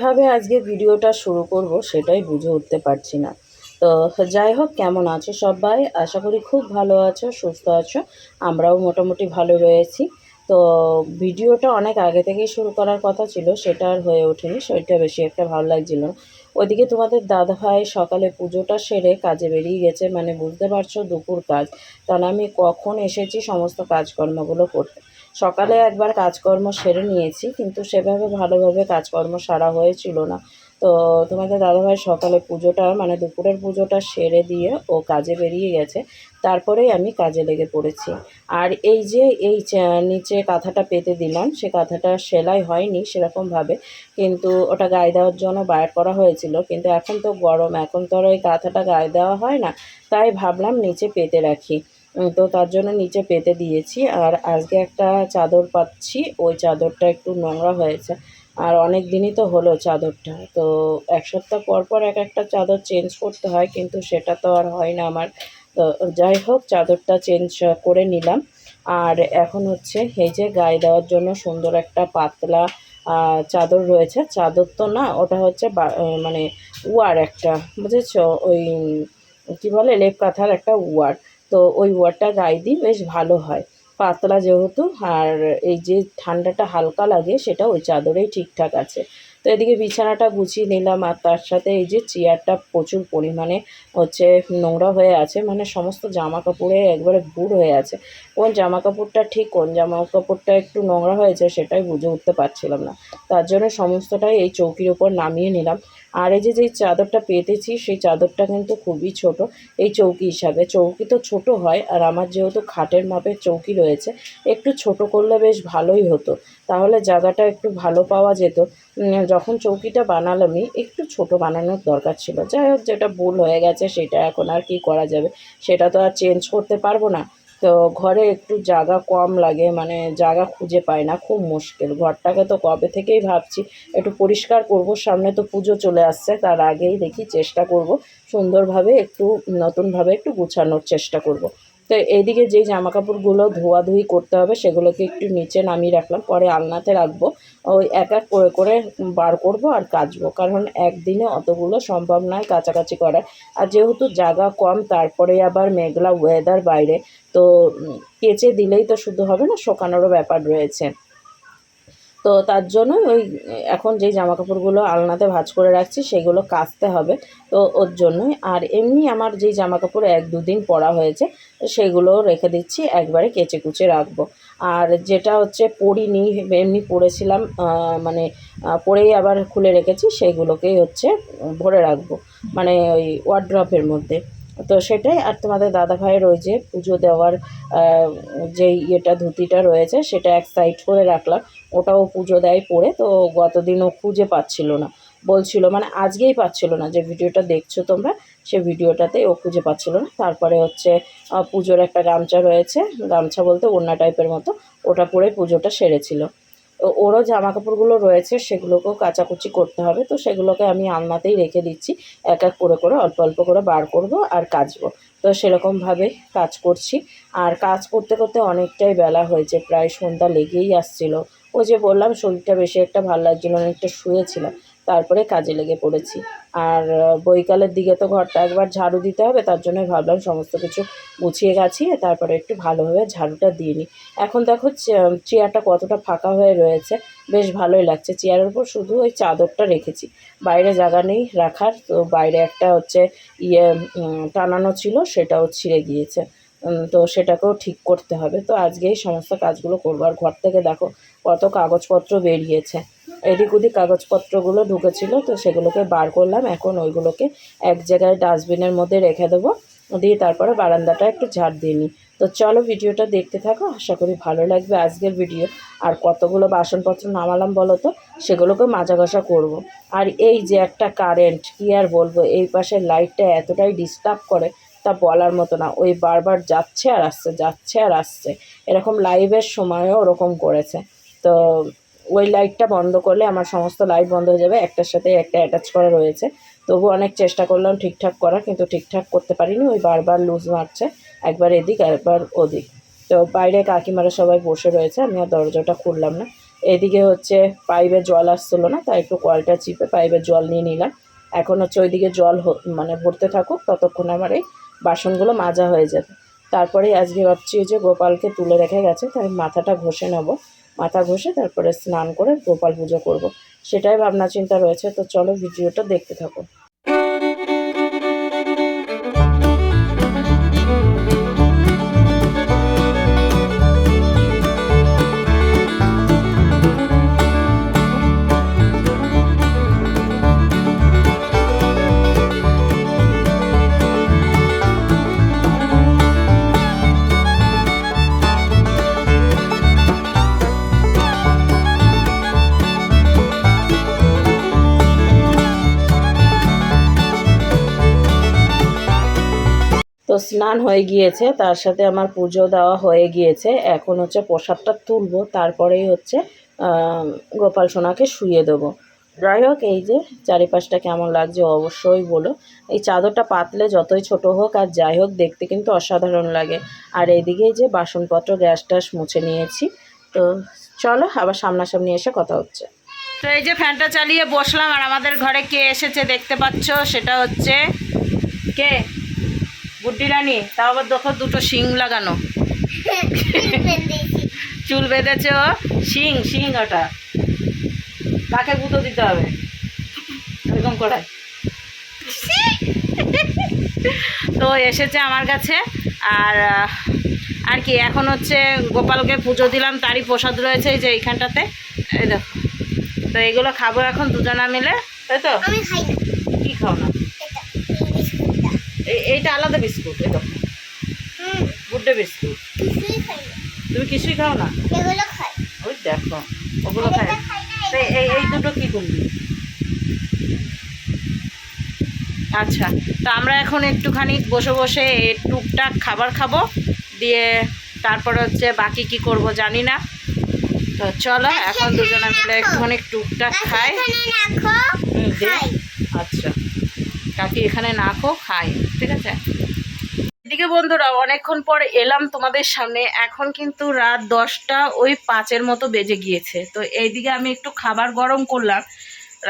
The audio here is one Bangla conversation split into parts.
কিভাবে আজকে ভিডিওটা শুরু করব সেটাই বুঝে উঠতে পারছি না। তো যাই হোক, কেমন আছো সবাই? আশা করি খুব ভালো আছো, সুস্থ আছো। আমরাও মোটামুটি ভালো রয়েছি। তো ভিডিওটা অনেক আগে থেকেই শুরু করার কথা ছিল, সেটা আর হয়ে ওঠেনি। শরীরটা বেশি একটা ভালো লাগছিল না। ওইদিকে তোমাদের দাদাভাই সকালে পুজোটা সেরে কাজে বেরিয়ে গেছে, মানে বুঝতে পারছো দুপুর কাজ। তাহলে আমি কখন এসেছি সমস্ত কাজকর্মগুলো করতে। সকালে একবার কাজকর্ম সেরে নিয়েছি, কিন্তু সেভাবে ভালোভাবে কাজকর্ম সারা হয়েছিল না। তো তোমাদের দাদাভাই সকালে পুজোটা মানে দুপুরের পুজোটা সেরে দিয়ে ও কাজে বেরিয়ে গেছে। তারপরেই আমি কাজে লেগে পড়েছি। আর এই যে নিচে কাঁথাটা পেতে দিলাম, সে কাঁথাটা সেলাই হয়নি সেরকমভাবে, কিন্তু ওটা গায়ে দেওয়ার জন্য বাইর করা হয়েছিল। কিন্তু এখন তো গরম, এখন তো আর ওই কাঁথাটা গায়ে দেওয়া হয় না, তাই ভাবলাম নিচে পেতে রাখি। তো তার জন্য নিচে পেতে দিয়েছি। আর আজকে একটা চাদর পাচ্ছি, ওই চাদরটা একটু নোংরা হয়েছে। আর অনেক দিনই তো হলো চাদরটা, তো এক সপ্তাহ পর পর এক একটা চাদর চেঞ্জ করতে হয়, কিন্তু সেটা তো আর হয় না আমার। তো যাই হোক, চাদরটা চেঞ্জ করে নিলাম। আর এখন হচ্ছে এই যে গায়ে দেওয়ার জন্য সুন্দর একটা পাতলা চাদর রয়েছে। চাদর তো না, ওটা হচ্ছে মানে ওয়ার একটা, বুঝেছো? ওই কী বলে, লেপ কাঁথার একটা ওয়ার। তো ওই ওয়ারটা গায়ে দিই, বেশ ভালো হয়, পাতলা যেহেতু। আর এই যে ঠান্ডাটা হালকা লাগে, সেটা ওই চাদরেই ঠিকঠাক আছে। তো এদিকে বিছানাটা গুছিয়ে নিলাম, আর তার সাথে এই যে চেয়ারটা প্রচুর পরিমাণে হচ্ছে নোংরা হয়ে আছে, মানে সমস্ত জামা কাপড়ে একবারে গুড় হয়ে আছে। কোন জামা কাপড়টা ঠিক, কোন জামা কাপড়টা একটু নোংরা হয়েছে সেটাই বুঝে উঠতে পারছিলাম না। তার জন্য সমস্তটাই এই চৌকির উপর নামিয়ে নিলাম। আর এই যে যেই চাদরটা পেতেছি, সেই চাদরটা কিন্তু খুবই ছোট এই চৌকি হিসাবে। চৌকি তো ছোট হয়, আর আমার যেহেতু খাটের মাপের চৌকি রয়েছে, একটু ছোট করলে বেশ ভালোই হতো, তাহলে জায়গাটা একটু ভালো পাওয়া যেত। যখন চৌকিটা বানালামই, একটু ছোট বানানোর দরকার ছিল। যাই হোক, যেটা ভুল হয়ে গেছে সেটা এখন আর কি করা যাবে, সেটা তো আর চেঞ্জ করতে পারবো না। তো ঘরে একটু জায়গা কম লাগে, মানে জায়গা খুঁজে পাই না, খুব মুশকিল। ঘরটাকে তো কবে থেকেই ভাবছি একটু পরিষ্কার করব, সামনে তো পুজো চলে আসছে, তার আগেই দেখি চেষ্টা করব সুন্দরভাবে একটু নতুনভাবে একটু গুছানোর চেষ্টা করব। তো এইদিকে যেই জামাকাপড়গুলো ধোয়াধুয়ি করতে হবে সেগুলোকে একটু নিচে নামিয়ে রাখলাম, পরে আলনাতে রাখবো। ওই এক এক করে করে বার করব আর কাচবো, কারণ একদিনে অতগুলো সম্ভব নয় কাচাকাচি করা। আর যেহেতু জায়গা কম, তারপরে আবার মেঘলা ওয়েদার বাইরে, তো কেচে দিলেই তো শুধু হবে না, শোকানোরও ব্যাপার রয়েছে। তো তার জন্য ওই এখন যেই জামাকাপড়গুলো আলনাতে ভাঁজ করে রাখছি সেগুলো কাচতে হবে, তো ওর জন্যই। আর এমনি আমার যেই জামাকাপড় 1-2 দিন পরা হয়েছে সেগুলোও রেখে দিচ্ছি, একবারে কেচে কুচে রাখবো। আর যেটা হচ্ছে পরিনি, এমনি পরেছিলাম, মানে পরেই আবার খুলে রেখেছি, সেগুলোকেই হচ্ছে ভরে রাখবো, মানে ওই ওয়ার্ড্রপের মধ্যে। তো সেটাই। আর তোমাদের দাদাভাইয়ের ওই যে পুজো দেওয়ার যেই ধুতিটা রয়েছে, সেটা এক সাইড করে রাখলাম। ওটাও পুজো দেয় পরে, তো গতদিন ও খুঁজে পাচ্ছিল না, বলছিল, মানে আজকেই পাচ্ছিল না, যে ভিডিওটা দেখছো তোমরা সে ভিডিওটাতে ও খুঁজে পাচ্ছিল না। তারপরে হচ্ছে পুজোর একটা গামছা রয়েছে, গামছা বলতে ওড়না টাইপের মতো, ওটা পরে পুজোটা সেরেছিল। ওরও জামাকাপড়গুলো রয়েছে, সেগুলোকেও কাচাকুচি করতে হবে, তো সেগুলোকে আমি আলনাতেই রেখে দিচ্ছি। এক এক করে করে অল্প অল্প করে বার করব আর কাচবো। তো সেরকমভাবে কাজ করছি। আর কাজ করতে করতে অনেকটাই বেলা হয়েছে, প্রায় সন্ধ্যা লেগেই আসছিল। ওই যে বললাম, শরীরটা বেশি একটা ভালো লাগছিল না, অনেকটা শুয়েছিলাম, তারপরে কাজে লেগে পড়েছি। আর বৈকালের দিকে তো ঘরটা একবার ঝাড়ু দিতে হবে, তার জন্য ভাবলাম সমস্ত কিছু গুছিয়ে গাছিয়ে তারপরে একটু ভালোভাবে ঝাড়ুটা দিয়ে নিই। এখন দেখো চেয়ারটা কতটা ফাঁকা হয়ে রয়েছে, বেশ ভালোই লাগছে। চেয়ারের উপর শুধু ওই চাদরটা রেখেছি, বাইরে জায়গা নেই রাখার। তো বাইরে একটা হচ্ছে টানানো ছিল, সেটাও ছিঁড়ে গিয়েছে। তো সেটাকেও ঠিক করতে হবে। তো আজকেই সমস্ত কাজগুলো করবো। আর ঘর থেকে দেখো কত কাগজপত্র বেরিয়েছে, এদিক ওদিক কাগজপত্রগুলো ঢুকেছিল, তো সেগুলোকে বার করলাম। এখন ওইগুলোকে এক জায়গায় ডাস্টবিনের মধ্যে রেখে দেবো, দিয়ে তারপরে বারান্দাটা একটু ঝাড় দিয়ে নিই। তো চলো ভিডিওটা দেখতে থাকো, আশা করি ভালো লাগবে আজকের ভিডিও। আর কতগুলো বাসনপত্র নামালাম বলো তো, সেগুলোকে মাজা ঘষা করবো। আর এই যে একটা কারেন্ট, কী আর বলবো, এই পাশের লাইটটা এতটাই ডিস্টার্ব করে, তা বলার মতো না। ওই বারবার যাচ্ছে আর আসছে, যাচ্ছে আর আসছে, এরকম লাইভের সময়ও ওরকম করেছে। তো ওই লাইটটা বন্ধ করলে আমার সমস্ত লাইট বন্ধ হয়ে যাবে, একটার সাথে একটা অ্যাটাচ করা রয়েছে। তবু অনেক চেষ্টা করলাম ঠিকঠাক করার, কিন্তু ঠিকঠাক করতে পারিনি, ওই বারবার লুজ মারছে, একবার এদিক একবার ওদিক। তো বাইরে কাকিমারা সবাই বসে রয়েছে, আমি আর দরজাটা খুললাম না। এদিকে হচ্ছে পাইপে জল আসছিলো না, তাই একটু কলটা চিপে পাইপের জল নিয়ে নিলাম। এখন হচ্ছে ওইদিকে জল মানে ভরতে থাকুক, ততক্ষণ আমার এই বাসনগুলো মাজা হয়ে যাবে। তারপরে আজকে ভাবছি যে গোপালকে তুলে রেখে গেছে, তাই মাথাটা ঘষে নেব। মাথা ঘষে তারপরে স্নান করে গোপাল পুজো করব, সেটাই ভাবনা চিন্তা রয়েছে। তো চলো ভিডিওটা দেখতে থাকো। তো স্নান হয়ে গিয়েছে, তার সাথে আমার পুজো দেওয়া হয়ে গিয়েছে। এখন হচ্ছে প্রসাদটা তুলবো, তারপরেই হচ্ছে গোপাল সোনাকে শুইয়ে দেবো। যাই হোক, এই যে চারিপাশটা কেমন লাগছে অবশ্যই বলো। এই চাদরটা পাতলে যতই ছোট হোক আর যাই হোক, দেখতে কিন্তু অসাধারণ লাগে। আর এইদিকে যে বাসনপত্র গ্যাস ট্যাস মুছে নিয়েছি। তো চলো আবার সামনাসামনি এসে কথা হচ্ছে। তো এই যে ফ্যানটা চালিয়ে বসলাম, আর আমাদের ঘরে কে এসেছে দেখতে পাচ্ছ, সেটা হচ্ছে কে, গুড্ডি রানী। তাও আবার দেখো দুটো শিং লাগানো, চুল বেঁধেছে ও, শিং ওটা কাকে গুঁতো দিতে হবে এরকম করে। তো এসেছে আমার কাছে। আর কি এখন হচ্ছে গোপালকে পুজো দিলাম, তারই প্রসাদ রয়েছে এই যে এইখানটাতে, এই দেখো। তো এগুলো খাবো এখন দুজনা মিলে, তাই তো? কি খাও না? এইটা আলাদা বিস্কুট, এই দেখো গুড্ডে বিস্কুট। তুমি কিছুই খাও না? ওই দেখো ওগুলো খাই। এই দুটো কি করবি? আচ্ছা, তো আমরা এখন একটুখানি বসে বসে টুকটাক খাবার খাবো, দিয়ে তারপরে হচ্ছে বাকি কি করব জানি না। তো চলো এখন দুজনে মিলে একটুখানি টুকটাক খাই। আচ্ছা, কাকি এখানে নাখো খাই, ঠিক আছে? এদিকে বন্ধুরা অনেকক্ষণ পর এলাম তোমাদের সামনে। এখন কিন্তু রাত 10টা ওই 5-এর মতো বেজে গিয়েছে। তো এইদিকে আমি একটু খাবার গরম করলাম।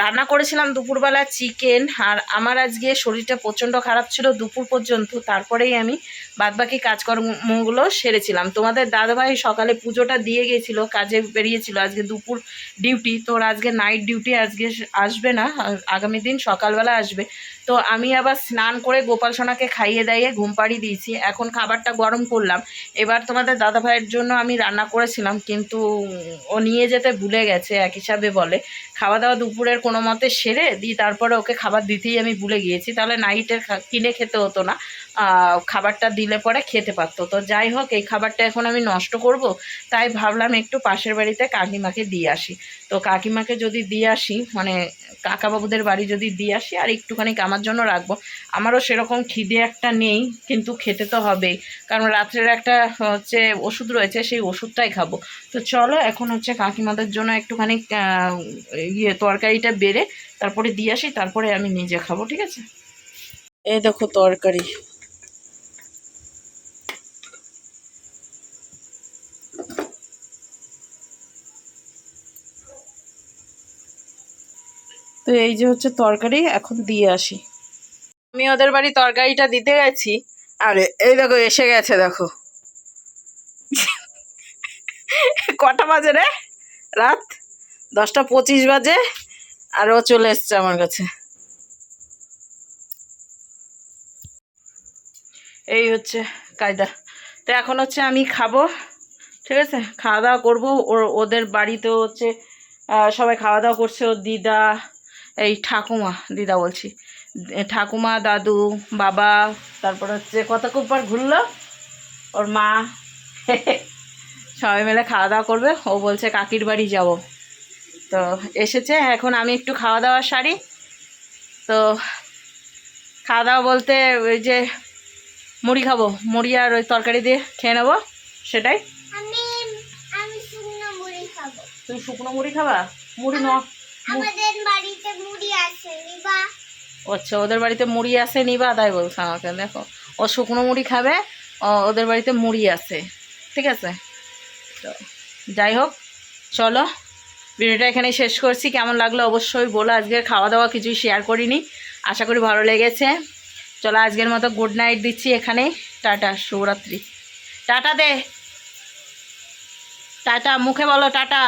রান্না করেছিলাম দুপুরবেলা চিকেন, আর আমার আজকে শরীরটা প্রচণ্ড খারাপ ছিল দুপুর পর্যন্ত। তারপরেই আমি বাদবাকি কাজকর্মগুলো সেরেছিলাম। তোমাদের দাদাভাই সকালে পুজোটা দিয়ে গিয়েছিল, কাজে বেরিয়েছিল, আজকে দুপুর ডিউটি। তোর আজকে নাইট ডিউটি, আজকে আসবে না, আগামী দিন সকালবেলা আসবে। তো আমি আবার স্নান করে গোপাল সোনাকে খাইয়ে দাইয়ে ঘুম পাড়িয়ে দিয়েছি। এখন খাবারটা গরম করলাম। এবার তোমাদের দাদাভাইয়ের জন্য আমি রান্না করেছিলাম, কিন্তু ও নিয়ে যেতে ভুলে গেছে, এক হিসাবে বলে। খাওয়া দাওয়া দুপুরের কোনো মতে সেরে দিই, তারপরে ওকে খাবার দিতেই আমি ভুলে গিয়েছি, তাহলে নাইটের কিনে খেতে হতো না, খাবারটা দিলে পরে খেতে পারতো। তো যাই হোক, এই খাবারটা এখন আমি নষ্ট করব, তাই ভাবলাম একটু পাশের বাড়িতে কাকিমাকে দিয়ে আসি। তো কাকিমাকে যদি দিয়ে আসি, মানে কাকাবাবুদের বাড়ি যদি দিয়ে আসি, আর একটুখানি আমার জন্য রাখবো। আমারও সেরকম খিদে একটা নেই, কিন্তু খেতে তো হবেই, কারণ রাত্রের একটা হচ্ছে ওষুধ রয়েছে, সেই ওষুধটাই খাবো। তো চলো এখন হচ্ছে কাকিমাদের জন্য একটুখানি তরকারিটা বেড়ে তারপরে দিয়ে আসি, তারপরে আমি নিজে খাবো, ঠিক আছে? এই দেখো তরকারি। তো এই যে হচ্ছে তরকারি, এখন দিয়ে আসি। আমি ওদের বাড়ি তরকারিটা দিতে গেছি, আরে এই দেখো এসে গেছে, দেখো কটা বাজে রে? রাত 10টা 25 বাজে, আর ও চলে এসছে আমার কাছে। এই হচ্ছে কায়দা। তো এখন হচ্ছে আমি খাবো, ঠিক আছে? খাওয়া দাওয়া করবো। ওদের বাড়িতেও হচ্ছে সবাই খাওয়া দাওয়া করছে। ওর দিদা, এই ঠাকুমা, দিদা বলছি, ঠাকুমা, দাদু, বাবা, তারপর হচ্ছে কতক্ষণ পর ঘুরলো ওর মা, সবাই মিলে খাওয়া দাওয়া করবে। ও বলছে কাকির বাড়ি যাব। তো এসেছে, এখন আমি একটু খাওয়া দাওয়া সারি। তো খাওয়া দাওয়া বলতে ওই যে মুড়ি খাবো, মুড়ি আর ওই তরকারি দিয়ে খেয়ে নেবো, সেটাই। তুমি শুকনো মুড়ি খাবা? মুড়ি আচ্ছা, ওদের বাড়িতে মুড়ি আছে নিবা, তাই বলছে আমাকে। দেখো, ও শুকনো মুড়ি খাবে, ওদের বাড়িতে মুড়ি আছে, ঠিক আছে? তো যাই হোক, চলো ভিডিওটা এখানে শেষ করছি। কেমন লাগলো অবশ্যই বলো। আজকের খাওয়া দাওয়া কিছুই শেয়ার করিনি, আশা করি ভালো লেগেছে। চলো আজকের মতো গুড নাইট দিচ্ছি এখানে। টাটা, শুভরাত্রি। টাটা দে, টাটা মুখে বলো টাটা।